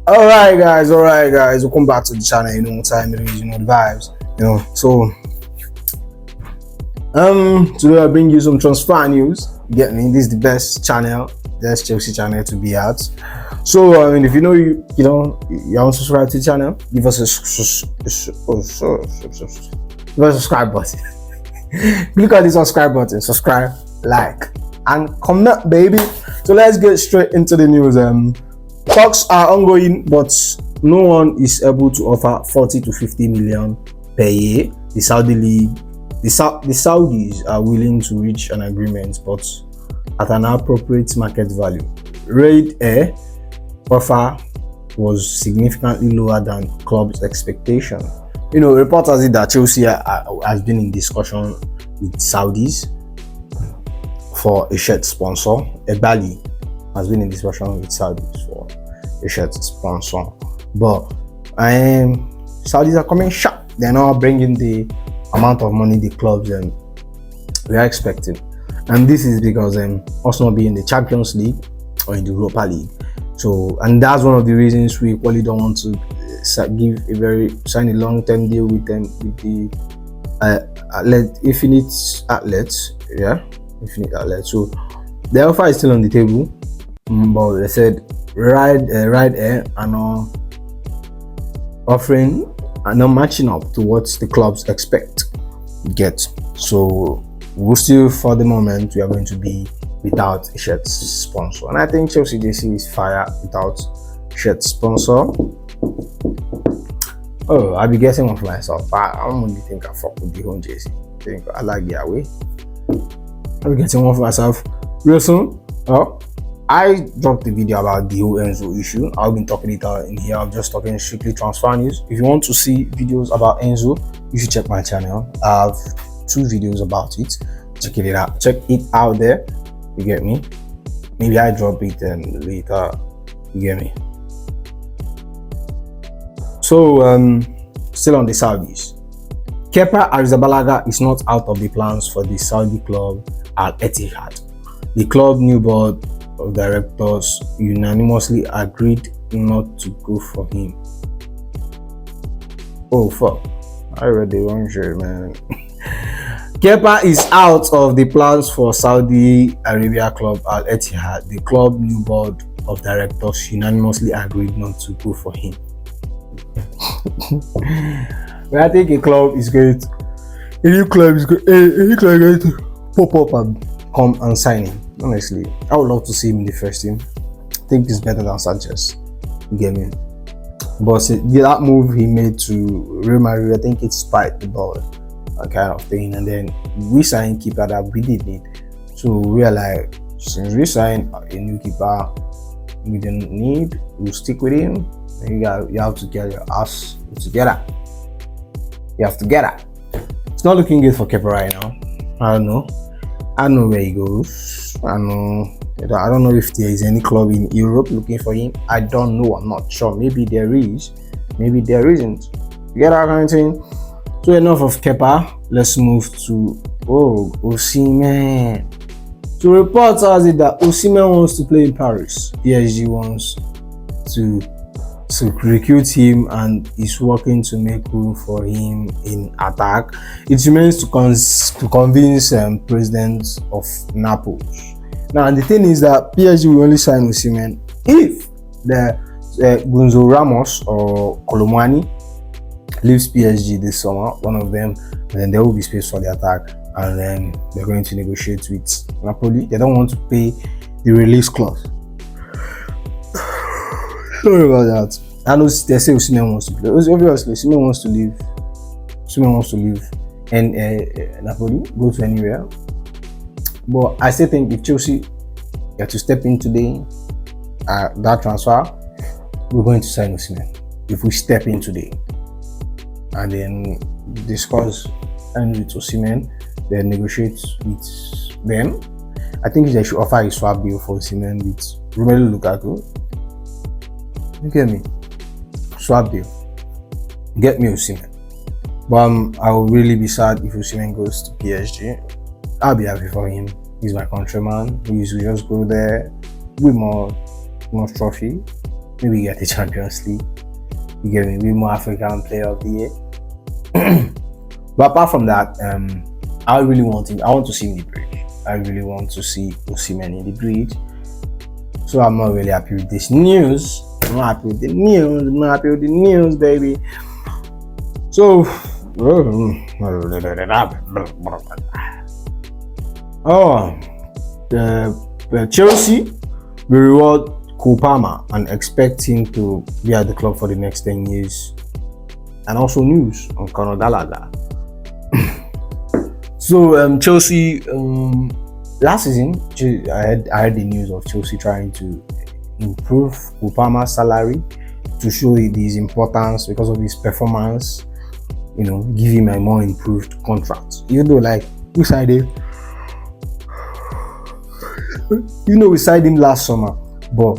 Alright guys, welcome back to the channel. You know what time it is, you know the vibes. So today I bring you some transfer news. Get me, this is the best channel, best Chelsea channel to be at. So if you want to subscribe to the channel, give us a subscribe button. Click on the subscribe button, subscribe, like, and comment, baby. So let's get straight into the news. Talks are ongoing, but no one is able to offer 40 to 50 million per year. The Saudi league, the Saudis are willing to reach an agreement, but at an appropriate market value. Raid Air offer was significantly lower than club's expectation. Reports has it that Chelsea has been in discussion with Saudis for a shirt sponsor. Ebali has been in discussion with Saudis for a shirt sponsor, but Saudis are coming sharp. They're not bringing the amount of money the clubs we are expecting, and this is because us not being in the Champions League or in the Europa League. So, and that's one of the reasons we equally don't want to sign a long-term deal with them, with the Infinite Athletes. So the offer is still on the table, but they said Ride Air are not offering, are not matching up to what the clubs expect to get. So we'll still, for the moment, we are going to be without a shirt sponsor, and I think Chelsea JC is fire without shirt sponsor. Oh, I'll be getting one for myself. I don't really think I fuck with the home JC. I think I like the away. I'll be getting one for myself real soon. I dropped the video about the whole Enzo issue. I've been talking it out in here. I'm just talking strictly transfer news. If you want to see videos about Enzo, you should check my channel. I have 2 videos about it. Check it out there. You get me? Maybe I drop it later. You get me? So still on the Saudis. Kepa Arrizabalaga is not out of the plans for the Saudi club Al Ittihad. The club new board of directors unanimously agreed not to go for him. Oh fuck, I read the wrong shit, man. Kepa is out of the plans for Saudi Arabia club Al Ittihad. The club new board of directors unanimously agreed not to go for him. But I think a new club is going to pop up and come and sign him. Honestly, I would love to see him in the first team. I think he's better than Sanchez. You get me? But that move he made to Real Madrid, I think it spiked the ball, kind of thing. And then we signed keeper that we did need. So we are like, since we signed a new keeper we didn't need, we'll stick with him. And you have to get your ass together. You have to get it. It's not looking good for Kepa right now. I don't know where he goes. I don't know if there is any club in Europe looking for him. I don't know. I'm not sure. Maybe there is. Maybe there isn't. You get that kind of thing? So enough of Kepa. Let's move to Osihmen. So reports has it that Osihmen wants to play in Paris. PSG wants to recruit him and is working to make room for him in attack. It remains to convince president of Naples. Now the thing is that PSG will only sign Osimhen if the Gonzo Ramos or Colomwani leaves PSG this summer, one of them, and then there will be space for the attack, and then they're going to negotiate with Napoli. They don't want to pay the release clause. Sorry about that. I know they say Osimhen wants to play. Obviously, Osimhen wants to leave. Osimhen wants to leave and Napoli, go to anywhere. But I still think if Chelsea get to step in today, that transfer, we're going to sign Osimhen. If we step in today and then discuss and with Osimhen, then negotiate with them, I think they should offer a swap deal for Osimhen with Romelu Lukaku. You get me? Swap deal. Get me Osimhen. But I will really be sad if Osimhen goes to PSG. I'll be happy for him. He's my countryman. He used to just go there with more trophy. maybe get the Champions League. You get me? Be more African Player of the Year. But apart from that, I really want him. I want to see him in the bridge. I really want to see Osihmen in the bridge. So I'm not really happy with this news. I'm not happy with the news. I'm not happy with the news, baby. So, Chelsea will reward Kepa and expect him to be at the club for the next 10 years. And also news on Gallagher. So Chelsea, last season, I heard the news of Chelsea trying to improve Kepa's salary to show his importance because of his performance. You know, give him a more improved contract. Even though, like, we signed him. We signed him last summer, but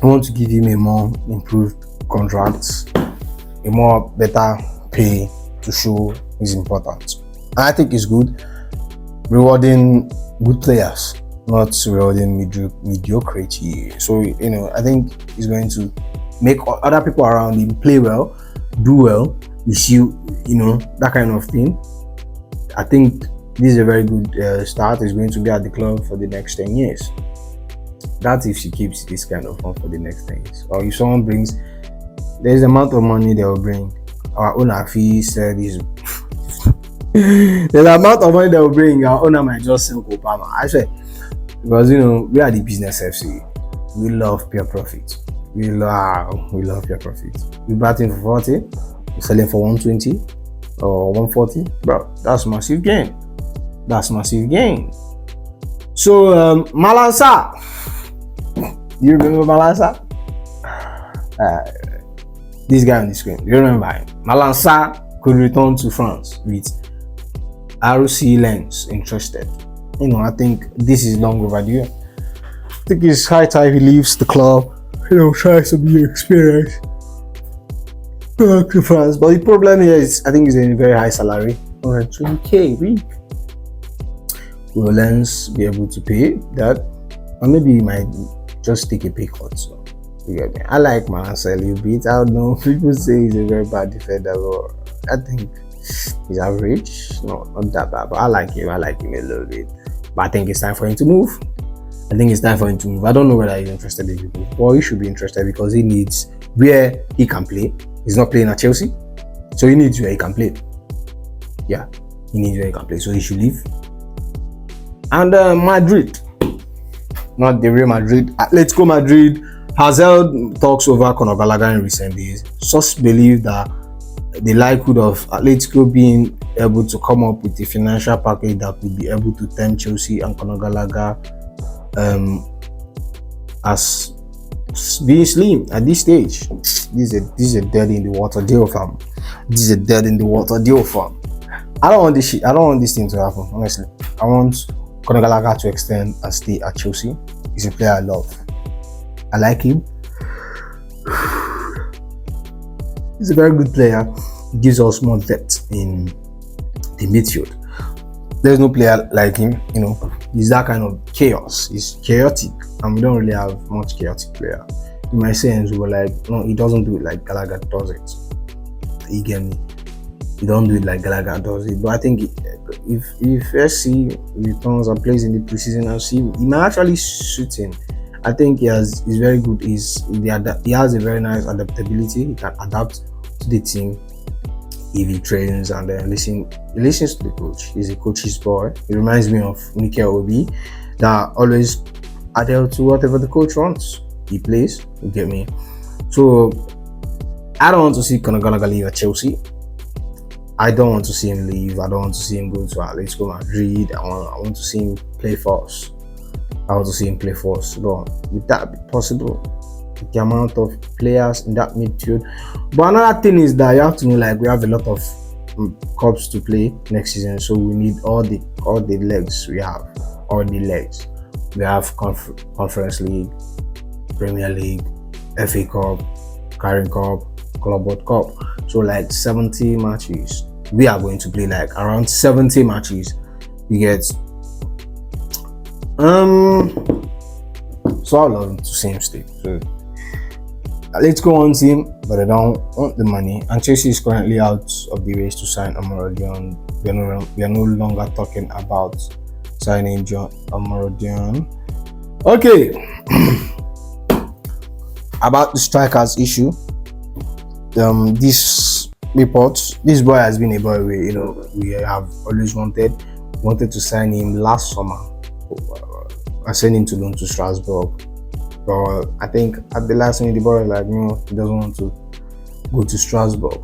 I want to give him a more improved contract, a more better pay to show his importance. And I think it's good rewarding good players, not rewarding mediocrity. So, I think he's going to make other people around him play well, do well, issue, that kind of thing. I think this is a very good start. He's going to be at the club for the next 10 years. That's if she keeps this kind of fun for the next 10 years. Or if someone brings, there's the amount of money they will bring. Our owner fee said is there's the amount of money they will bring. Our owner might just sell Kepa. I said, because we are the business FC. We love pure profit. We love pure profit. We batting for 40, we're selling for 120 or 140. Bro, that's massive gain. So Malang Sarr. Do you remember Malang Sarr? This guy on the screen. Do you remember him? Malang Sarr could return to France with Osihmen interested. I think this is long overdue. I think it's high time he leaves the club. Tries to be experienced back to France. But the problem here is, I think he's in a very high salary, 120k a week. Will Lens be able to pay that? Or maybe he might just take a pay cut. So you get me? I like Malang Sarr a little bit. I don't know. People say he's a very bad defender, but I think he's average. No, not that bad. But I like him a little bit. But I think it's time for him to move. I don't know whether he's interested in people. Well, he should be interested because he needs where he can play. He's not playing at Chelsea, so he needs where he can play. Yeah, he needs where he can play. So he should leave. And Madrid, not the Real Madrid, Atletico Madrid has held talks over Gallagher in recent days. Sources believe that the likelihood of Atletico being able to come up with a financial package that could be able to tempt Chelsea and Gallagher as being slim at this stage. This is a dead in the water deal, fam. I don't want this shit. I don't want this thing to happen, honestly. I want Gallagher to extend and stay at Chelsea. He's a player I love. I like him. He's a very good player. He gives us more depth in the midfield. There's no player like him, He's that kind of chaos. He's chaotic, and we don't really have much chaotic player. In my sense, we were like, no, he doesn't do it like Gallagher does it. You get me? He don't do it like Gallagher does it. But I think if SC returns and plays in the preseason and see, he might actually suit him. I think he's very good. He has a very nice adaptability. He can adapt to the team if he trains and then he listens to the coach. He's a coach's boy. He reminds me of Mikel Obi, that always adhere to whatever the coach wants. He plays, you get me? So I don't want to see Gallagher leave at Chelsea. I don't want to see him leave. I don't want to see him go to Atletico Madrid. I want to see him play for us. But would that be possible? The amount of players in that midfield. But another thing is that you have to know, like, we have a lot of cups to play next season, so we need all the legs we have. We have Conference League, Premier League, FA Cup, Carling Cup, Club World Cup. So like 70 matches. We are going to play like around 70 matches. We get so I love him to see him stay. So Atletico wants him, but they don't want the money. And Chelsea is currently out of the race to sign Amorodion. We are no longer talking about signing John Amorodion. Okay. About the strikers issue. This boy has been a boy we have always wanted to sign him last summer. I sent him to loan to Strasbourg, but I think at the last minute the boy was like, no, he doesn't want to go to Strasbourg.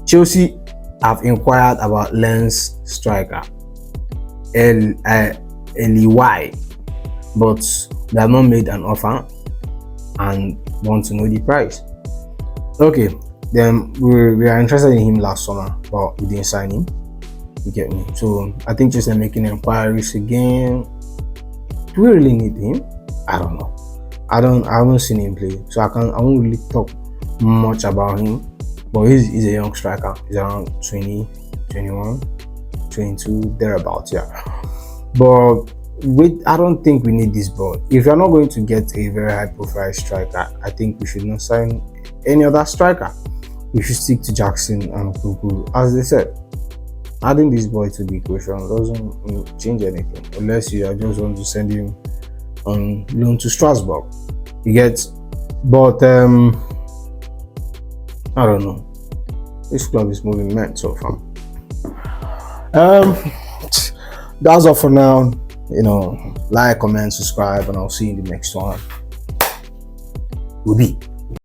Chelsea have inquired about Lens striker Eli, but they have not made an offer and want to know the price. Okay, then we are interested in him last summer, but we didn't sign him. You get me? So I think just making inquiries again. Do we really need him? I don't know. I haven't seen him play, so I won't really talk much about him. But he's a young striker. He's around 20, 21, 22, thereabouts, yeah. But I don't think we need this ball. If you're not going to get a very high profile striker, I think we should not sign any other striker. We should stick to Jackson and Kuku. As they said, adding this boy to the equation doesn't change anything, unless you just want to send him on loan to Strasbourg. You get, but I don't know. This club is moving mad so far. That's all for now. Like, comment, subscribe, and I'll see you in the next one. We'll be.